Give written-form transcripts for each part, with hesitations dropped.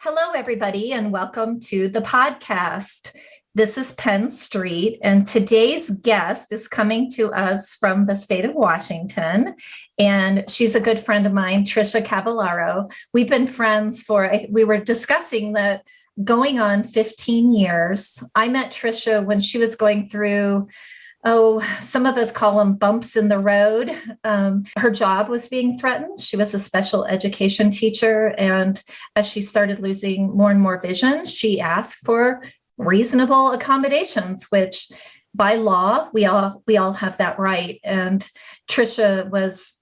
Hello, everybody, and welcome to the podcast. This is Penn Street, and today's guest is coming to us from the state of Washington, and she's a good friend of mine, Tricia Cavallaro. We've been friends we were discussing that going on 15 years. I met Tricia when she was going through some of us call them bumps in the road. Her job was being threatened. She was a special education teacher. And as she started losing more and more vision, she asked for reasonable accommodations, which by law, we all have that right. And Tricia was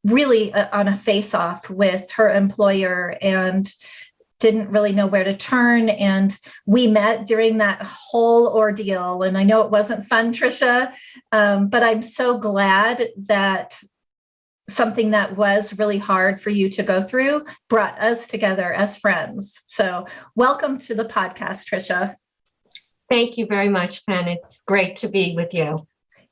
really on a face-off with her employer and didn't really know where to turn. And we met during that whole ordeal. And I know it wasn't fun, Tricia, but I'm so glad that something that was really hard for you to go through brought us together as friends. So welcome to the podcast, Tricia. Thank you very much, Penn. It's great to be with you.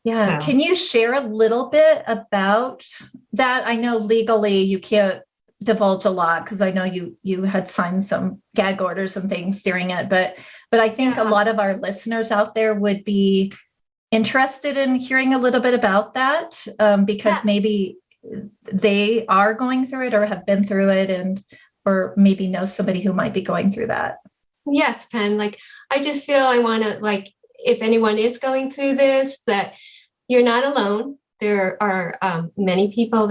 Yeah. Can you share a little bit about that? I know legally you can't divulge a lot because I know you had signed some gag orders and things during it, but I think a lot of our listeners out there would be interested in hearing a little bit about that because maybe they are going through it or have been through it or maybe know somebody who might be going through that. Yes, Penn. I just feel I want to, if anyone is going through this, that you're not alone. There are many people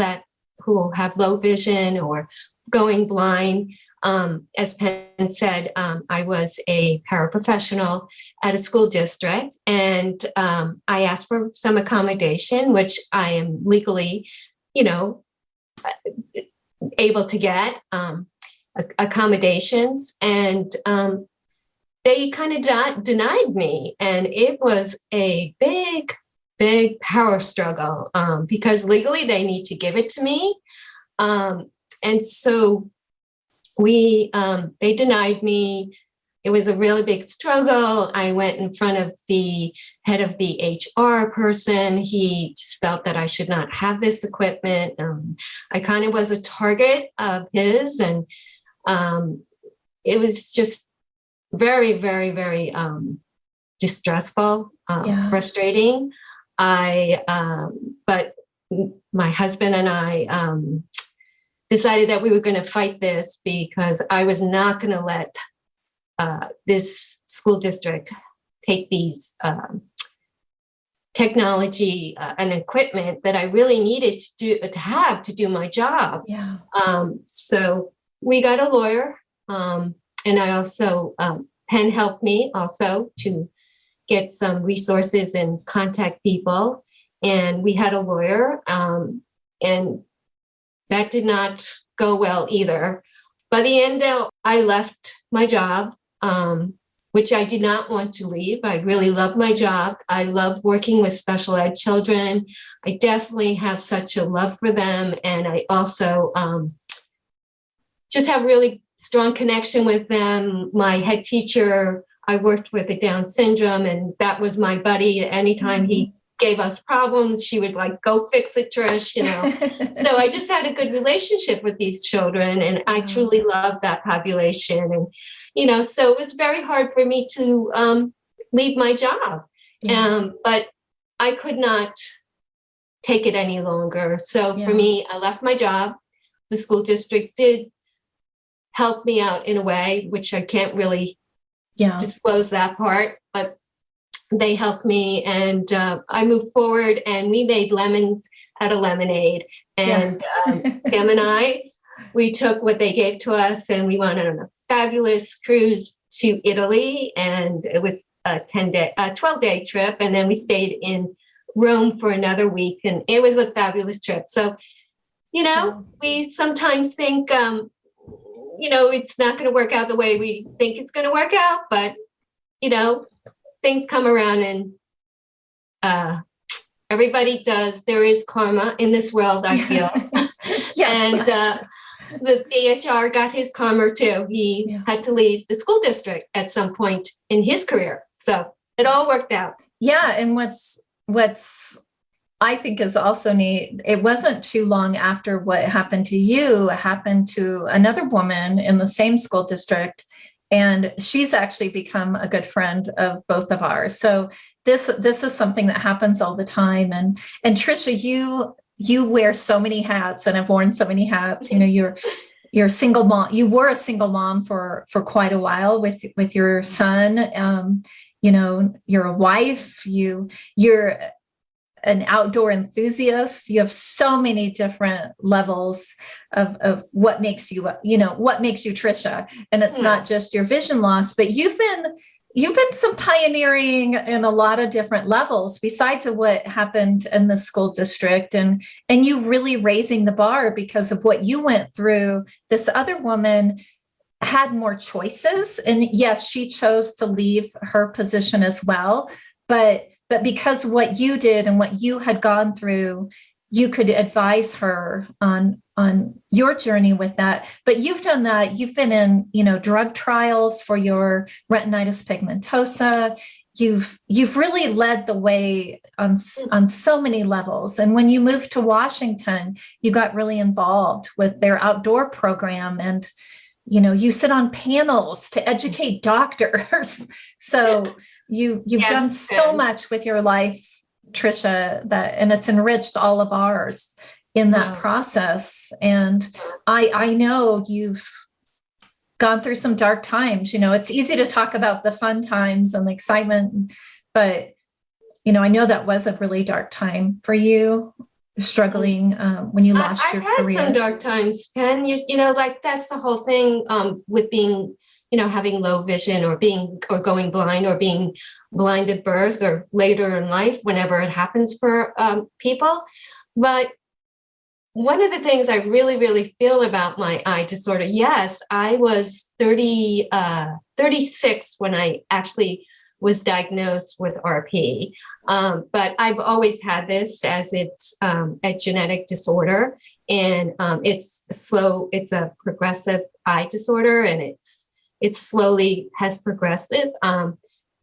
who have low vision or going blind. As Penn said, I was a paraprofessional at a school district, and I asked for some accommodation, which I am legally, able to get accommodations, and they kind of denied me, and it was a big power struggle because legally they need to give it to me. And so they denied me. It was a really big struggle. I went in front of the head of the HR person. He just felt that I should not have this equipment. I kind of was a target of his, and it was just very, very, very distressful, frustrating. But my husband and I decided that we were going to fight this because I was not going to let this school district take these technology and equipment that I really needed to have to do my job. Yeah. So we got a lawyer, and I also Penn helped me also to get some resources and contact people. And we had a lawyer, and that did not go well either. By the end, though, I left my job, which I did not want to leave. I really love my job. I love working with special ed children. I definitely have such a love for them. And I also just have really strong connection with them. My head teacher, I worked with a Down syndrome, and that was my buddy. Anytime he gave us problems, she would go fix it, Trish, So I just had a good relationship with these children, and I truly love that population. And, so it was very hard for me to leave my job, but I could not take it any longer. So for me, I left my job. The school district did help me out in a way, which I can't really disclose that part, but they helped me, and I moved forward, and we made lemons out of lemonade. And Pam and I, we took what they gave to us, and we went on a fabulous cruise to Italy, and it was a 12-day trip, and then we stayed in Rome for another week, and it was a fabulous trip. So, we sometimes think, it's not going to work out the way we think it's going to work out, but, things come around, and everybody does. There is karma in this world, I feel. And the HR got his karma too. He had to leave the school district at some point in his career. So it all worked out. Yeah. And what's I think is also neat. It wasn't too long after what happened to you, it happened to another woman in the same school district. And she's actually become a good friend of both of ours. So this is something that happens all the time. And Tricia, you wear so many hats and have worn so many hats. You know, you're a single mom. You were a single mom for quite a while with your son. You know, you're a wife. You're an outdoor enthusiast. You have so many different levels of what makes you, what makes you Tricia. And it's not just your vision loss, but you've been some pioneering in a lot of different levels besides of what happened in the school district, and you really raising the bar because of what you went through. This other woman had more choices, and yes, she chose to leave her position as well, but because what you did and what you had gone through, you could advise her on your journey with that. But you've done that. You've been in, drug trials for your retinitis pigmentosa. You've really led the way on so many levels. And when you moved to Washington, you got really involved with their outdoor program, and you sit on panels to educate doctors. So you've done so much with your life, Tricia, and it's enriched all of ours in that process. And I know you've gone through some dark times. It's easy to talk about the fun times and the excitement, but I know that was a really dark time for you, struggling when you lost your career. I've had some dark times, Penn. Like that's the whole thing with being, having low vision or going blind or being blind at birth or later in life, whenever it happens for people. But one of the things I really, really feel about my eye disorder, yes, I was 36 when I actually was diagnosed with RP. But I've always had this, as it's a genetic disorder, and it's a progressive eye disorder, and it slowly has progressive.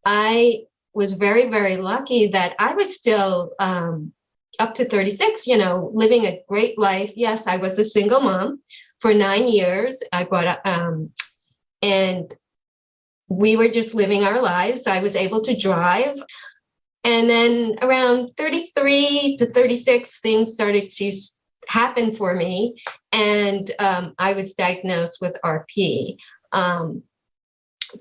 I was very, very lucky that I was still up to 36, living a great life. Yes, I was a single mom for 9 years. I brought up, and we were just living our lives. I was able to drive. And then around 33 to 36, things started to happen for me. And I was diagnosed with RP.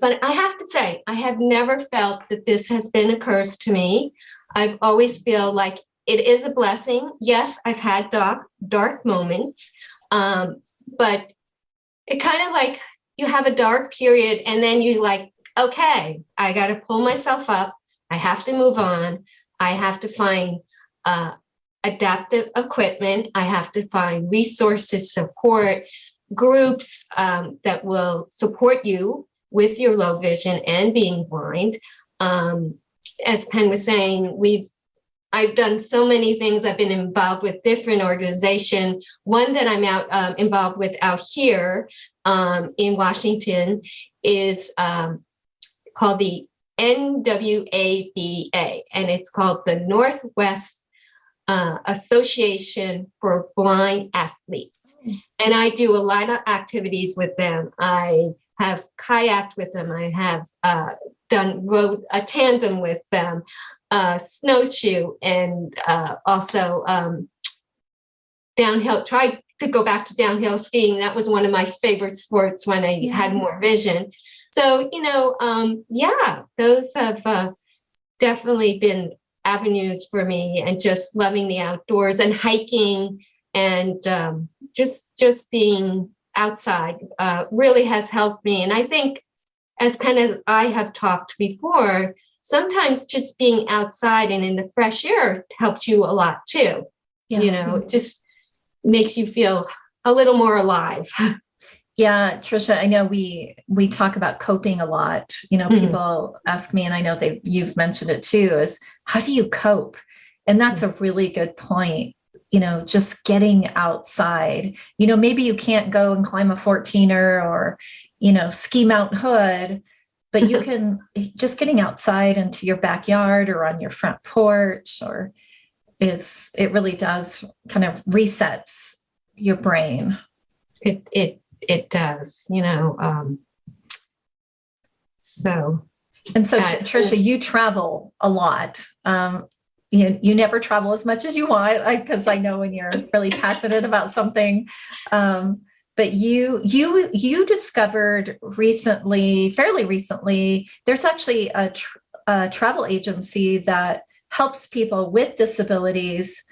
But I have to say, I have never felt that this has been a curse to me. I've always feel like it is a blessing. Yes, I've had dark moments, but it kind of like you have a dark period and then you like, okay, I got to pull myself up. I have to move on. I have to find adaptive equipment. I have to find resources, support, groups that will support you with your low vision and being blind. As Penn was saying, I've done so many things. I've been involved with different organizations. One that I'm involved with out here in Washington is called the NWABA, and it's called the Northwest Association for Blind Athletes. And I do a lot of activities with them. I have kayaked with them. I have rode a tandem with them, snowshoe, and also downhill. Tried to go back to downhill skiing. That was one of my favorite sports when I had more vision. So, those have definitely been avenues for me, and just loving the outdoors and hiking and just being outside really has helped me. And I think, as Penn and I have talked before, sometimes just being outside and in the fresh air helps you a lot too. It just makes you feel a little more alive. Yeah, Tricia, I know we talk about coping a lot. People ask me, and I know you've mentioned it too, is how do you cope? And that's a really good point. Just getting outside. Maybe you can't go and climb a 14er or, ski Mount Hood, but you can just getting outside into your backyard or on your front porch, or it really does kind of resets your brain. It does, so. And so, Tricia, you travel a lot. You never travel as much as you want, because I know when you're really passionate about something. But you discovered fairly recently, there's actually a travel agency that helps people with disabilities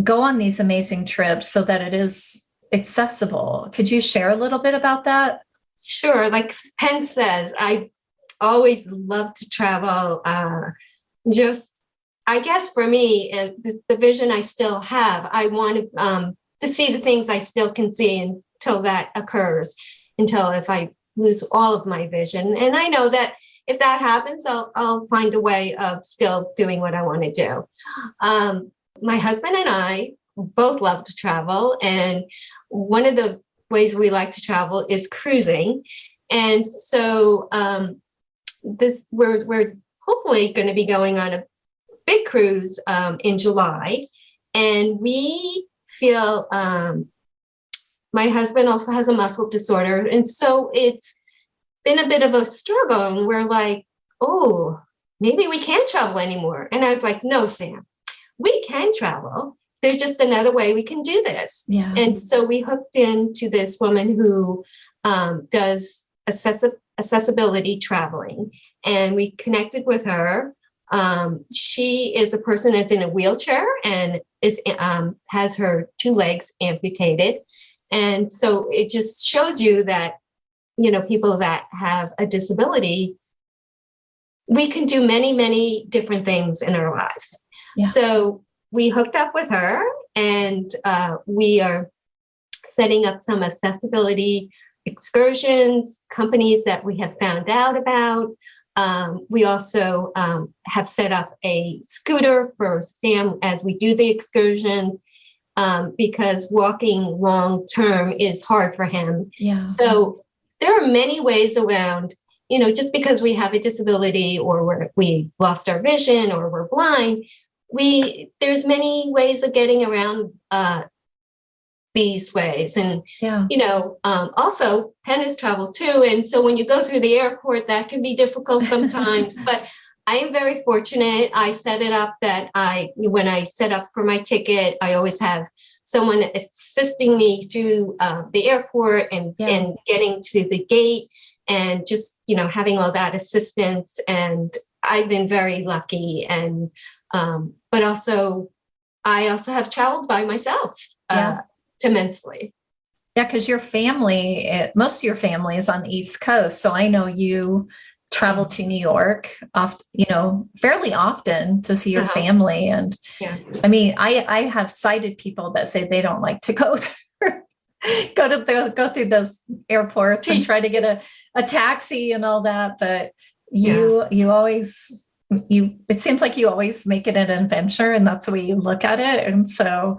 go on these amazing trips so that it is accessible. Could you share a little bit about that? Sure. Like Penn says, I've always loved to travel. I guess for me, the vision I still have, I want to see the things I still can see until that occurs, until if I lose all of my vision. And I know that if that happens, I'll find a way of still doing what I want to do. My husband and I both love to travel. And one of the ways we like to travel is cruising. And so we're hopefully going to be going on a big cruise in July. And we feel my husband also has a muscle disorder. And so it's been a bit of a struggle. And we're like, oh, maybe we can't travel anymore. And I was like, no, Sam, we can travel. There's just another way we can do this. Yeah. And so we hooked into this woman who does accessibility traveling. And we connected with her. She is a person that's in a wheelchair and has her 2 legs amputated. And so it just shows you that, people that have a disability, we can do many, many different things in our lives. Yeah. So we hooked up with her, and we are setting up some accessibility excursions, companies that we have found out about. We also have set up a scooter for Sam as we do the excursions, because walking long term is hard for him. Yeah. So there are many ways around, just because we have a disability or we lost our vision or we're blind, there's many ways of getting around these ways. And, yeah. Also Penn has traveled too. And so when you go through the airport, that can be difficult sometimes, but I am very fortunate. I set it up that when I set up for my ticket, I always have someone assisting me through the airport and getting to the gate, and just, having all that assistance. And I've been very lucky. And, but also, I also have traveled by myself immensely. Yeah, because your family, most of your family is on the East Coast. So I know you travel to New York, fairly often to see your family. And I mean, I have sighted people that say they don't like to go through those airports and try to get a taxi and all that. But you always, it seems like you always make it an adventure, and that's the way you look at it. And so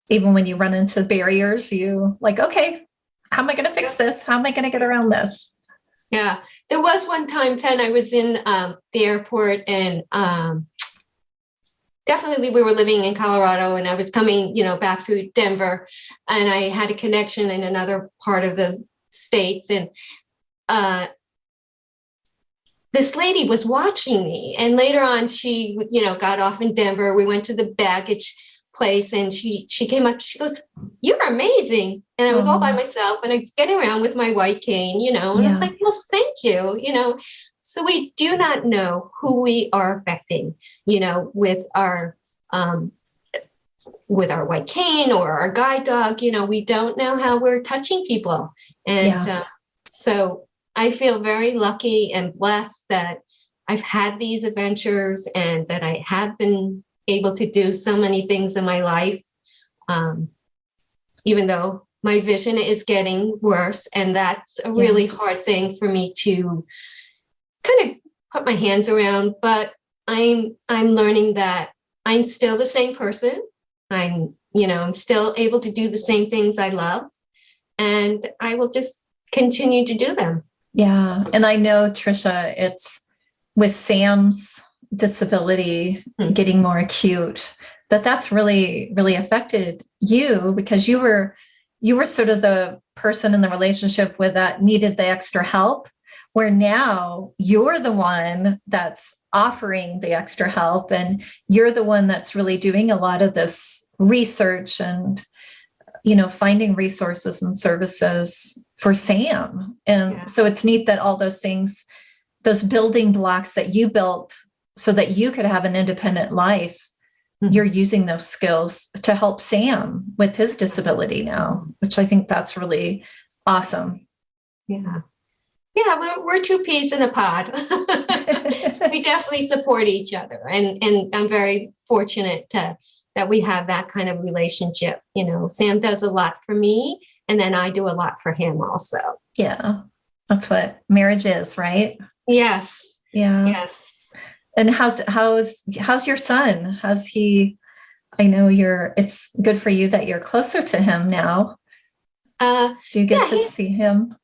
even when you run into barriers, you like, okay, how am I going to fix this? How am I going to get around this? Yeah, there was one time, Penn, I was in the airport, and definitely we were living in Colorado, and I was coming, back through Denver, and I had a connection in another part of the States. And this lady was watching me, and later on she, got off in Denver. We went to the baggage place, and she came up, she goes, "You're amazing." And I was all by myself, and I was getting around with my white cane, and I was like, well, thank you, So we do not know who we are affecting, with our white cane or our guide dog. We don't know how we're touching people. And so I feel very lucky and blessed that I've had these adventures, and that I have been able to do so many things in my life, even though my vision is getting worse. And that's a really hard thing for me to kind of put my hands around. But I'm learning that I'm still the same person. I'm still able to do the same things I love, and I will just continue to do them. Yeah. And I know, Tricia, it's with Sam's disability getting more acute, that's really, really affected you, because you were sort of the person in the relationship with that needed the extra help, where now you're the one that's offering the extra help, and you're the one that's really doing a lot of this research and, finding resources and services for Sam. And so it's neat that all those things, those building blocks that you built so that you could have an independent life, you're using those skills to help Sam with his disability now, which I think that's really awesome. Yeah. Yeah, we're two peas in a pod. We definitely support each other. And I'm very fortunate that we have that kind of relationship. Sam does a lot for me, and then I do a lot for him also. Yeah, that's what marriage is, right? Yes. Yeah. Yes. And how's your son? How's he? I know it's good for you that you're closer to him now. Do you get to see him?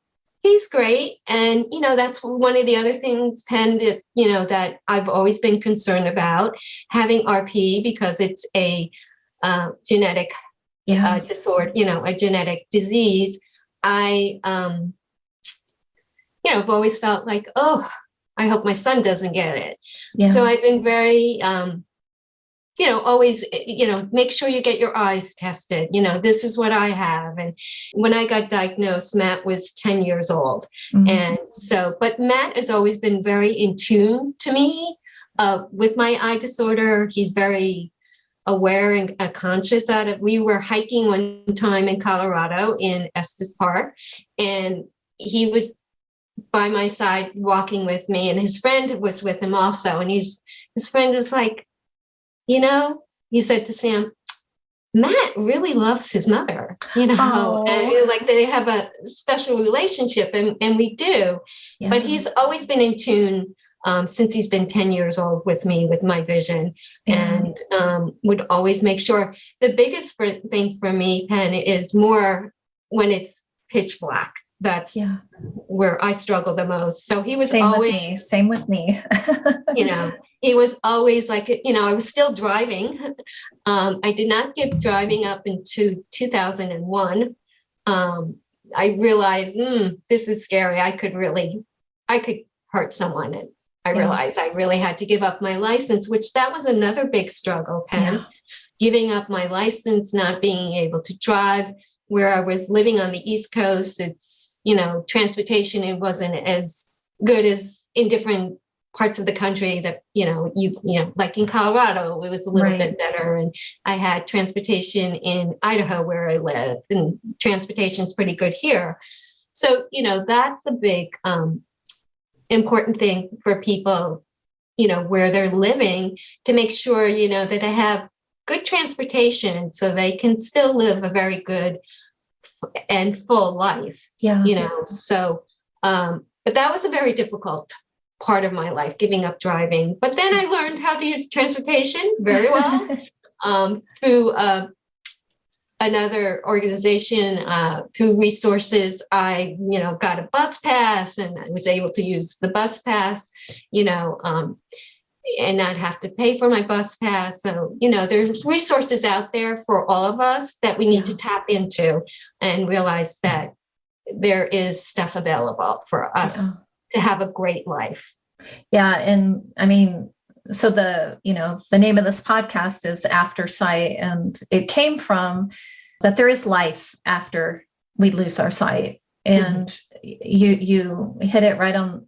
He's great. And, that's one of the other things, Penn, that I've always been concerned about, having RP, because it's a genetic disorder, a genetic disease. I've always felt like, oh, I hope my son doesn't get it. Yeah. So I've been very, always, make sure you get your eyes tested. This is what I have. And when I got diagnosed, Matt was 10 years old. Mm-hmm. And so, but Matt has always been very in tune to me with my eye disorder. He's very aware and conscious that it. We were hiking one time in Colorado in Estes Park, and he was by my side walking with me, and his friend was with him also. And his friend was like, he said to Sam, Matt really loves his mother, and like they have a special relationship, and we do. Yeah. But he's always been in tune since he's been 10 years old with me, with my vision, and would always make sure. The biggest thing for me, Penn, is more when it's pitch black. That's where I struggle the most. So he was Same with me. He was always like, I was still driving. I did not give driving up into 2001. I realized, this is scary. I could hurt someone. And I realized I really had to give up my license, which that was another big struggle, Penn. Yeah. Giving up my license, not being able to drive. Where I was living on the East Coast, it's, transportation, it wasn't as good as in different parts of the country that, like in Colorado, it was a little bit better. And I had transportation in Idaho where I live, and transportation's pretty good here. So, that's a big important thing for people, where they're living, to make sure, that they have good transportation so they can still live a very good and full life. So but that was a very difficult part of my life, giving up driving. But then I learned how to use transportation very well through another organization, through resources. I got a bus pass, and I was able to use the bus pass, and not have to pay for my bus pass. So, there's resources out there for all of us that we need to tap into and realize that there is stuff available for us to have a great life. Yeah. And I mean, so the name of this podcast is Aftersight, and it came from that there is life after we lose our sight. And you hit it right on,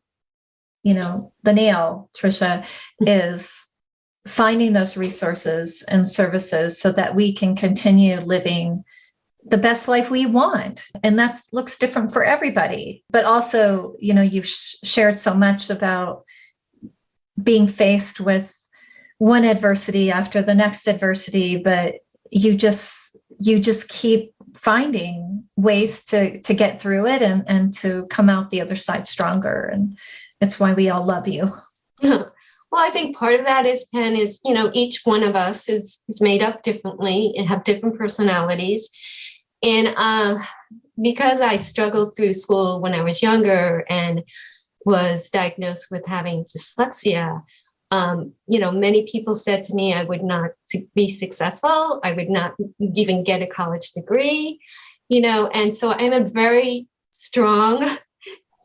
the nail, Tricia, is finding those resources and services so that we can continue living the best life we want. And that looks different for everybody. But also, you've shared so much about being faced with one adversity after the next adversity, but you just keep finding ways to get through it and to come out the other side stronger. And it's why we all love you. Well, I think part of that is, Penn, is, each one of us is made up differently and have different personalities. And because I struggled through school when I was younger and was diagnosed with having dyslexia, Many people said to me I would not be successful. I would not even get a college degree, and so I'm a very strong,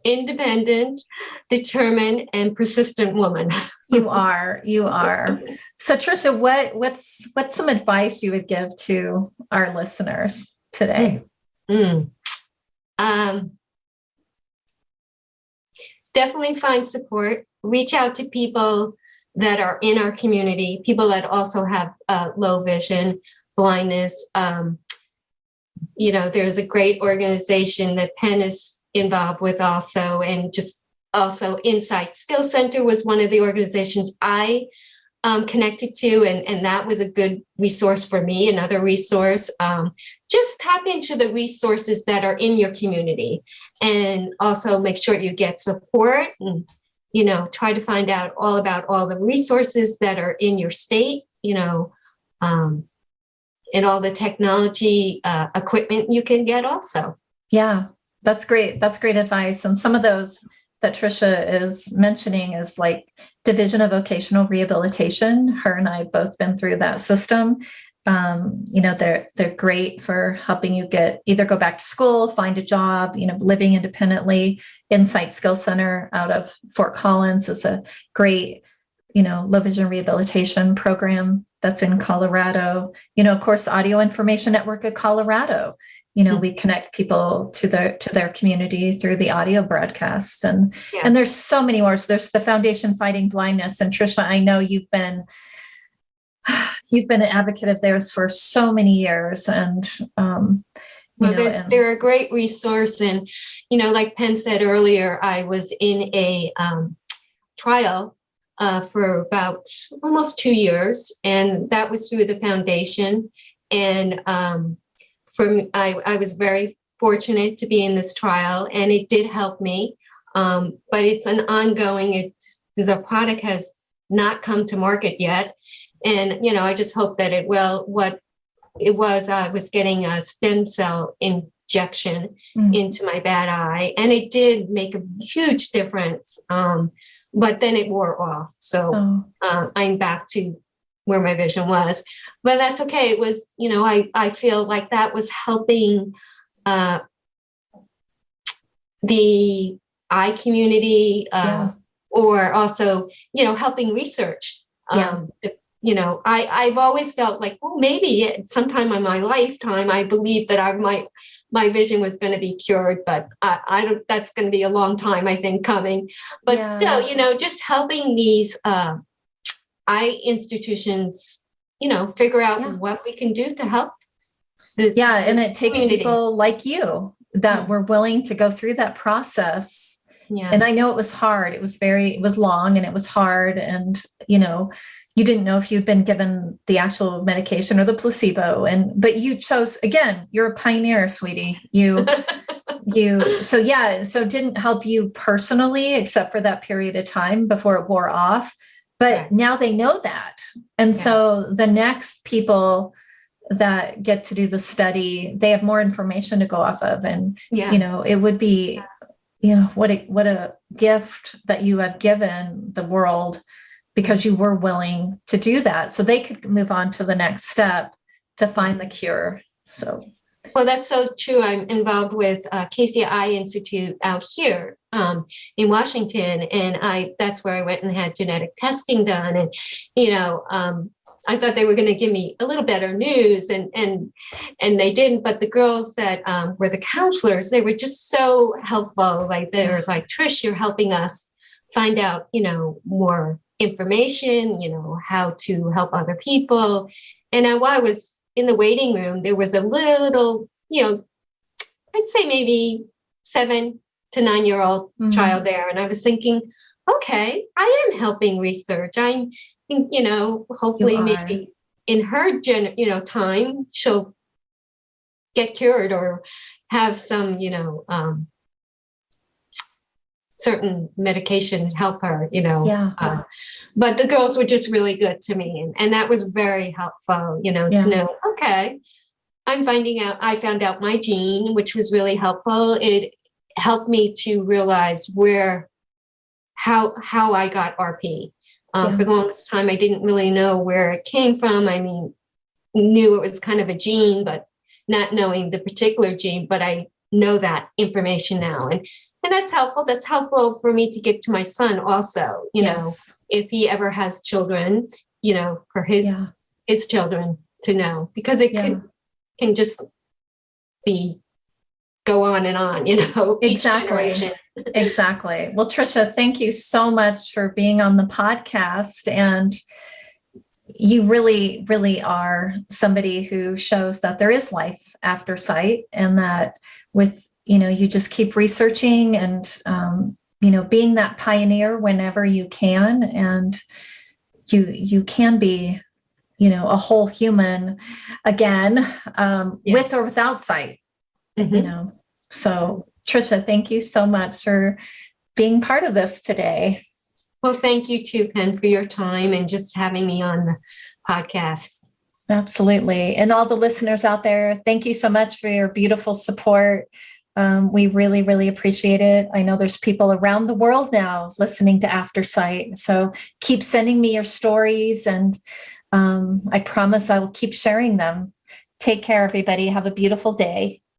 independent, determined, and persistent woman. You are. So Tricia, what's some advice you would give to our listeners today? Definitely find support. Reach out to people that are in our community, people that also have low vision, blindness. There's a great organization that Penn is involved with also, and just also Insight Skill Center was one of the organizations I connected to, and that was a good resource for me, another resource. Just tap into the resources that are in your community, and also make sure you get support, and try to find out all about all the resources that are in your state, and all the technology equipment you can get also. Yeah, that's great. That's great advice. And some of those that Tricia is mentioning is like Division of Vocational Rehabilitation. Her and I have both been through that system. They're great for helping you either go back to school, find a job, living independently. Insight Skill Center out of Fort Collins is a great, low vision rehabilitation program that's in Colorado. Of course, the Audio Information Network of Colorado. We connect people to their community through the audio broadcast, and there's so many more. So there's the Foundation Fighting Blindness, and Tricia, I know you've been an advocate of theirs for so many years, and they're a great resource. And like Penn said earlier, I was in a trial for about almost 2 years, and that was through the foundation. And I was very fortunate to be in this trial, and it did help me. But it's an ongoing. The product has not come to market yet. And, I just hope that it will. What it was, I was getting a stem cell injection into my bad eye, and it did make a huge difference. But then it wore off. So I'm back to where my vision was. But that's okay. It was, I feel like that was helping the eye community, or also, helping research. I've always felt like, well, maybe sometime in my lifetime, I believed that my vision was going to be cured, but I don't. That's going to be a long time, I think, coming. But still, just helping these eye institutions, figure out what we can do to help this. Yeah, and it takes people like you that were willing to go through that process. Yeah. And I know it was hard. It was long, and it was hard, and you didn't know if you'd been given the actual medication or the placebo. But you chose, again, you're a pioneer, sweetie. So it didn't help you personally, except for that period of time before it wore off. But now they know that. And so the next people that get to do the study, they have more information to go off of. And, it would be, what a gift that you have given the world, because you were willing to do that, so they could move on to the next step to find the cure. So, well, that's so true. I'm involved with Casey Eye Institute out here in Washington, and that's where I went and had genetic testing done. And I thought they were going to give me a little better news, and they didn't. But the girls that were the counselors, they were just so helpful. Like they're like, Trish, you're helping us find out, more information, how to help other people. And while I was in the waiting room, there was a little, I'd say maybe 7 to 9 year old child there. And I was thinking, okay, I am helping research. I'm, hopefully maybe in her time, she'll get cured or have some, certain medication help her, but the girls were just really good to me. And that was very helpful, to know, okay, I found out my gene, which was really helpful. It helped me to realize how I got RP. For the longest time, I didn't really know where it came from. I mean, knew it was kind of a gene, but not knowing the particular gene, but I know that information now. And that's helpful. That's helpful for me to give to my son also, you know, if he ever has children, you know, for his children to know, because it can just go on and on, you know. Exactly. Well, Tricia, thank you so much for being on the podcast. And you really, really are somebody who shows that there is life after sight, and that with, you know, you just keep researching and, you know, being that pioneer whenever you can. And you can be, you know, a whole human again, with or without sight, you know. So Tricia, thank you so much for being part of this today. Well, thank you too, Penn, for your time and just having me on the podcast. Absolutely. And all the listeners out there, thank you so much for your beautiful support. We really, really appreciate it. I know there's people around the world now listening to Aftersight. So keep sending me your stories, and I promise I will keep sharing them. Take care, everybody. Have a beautiful day.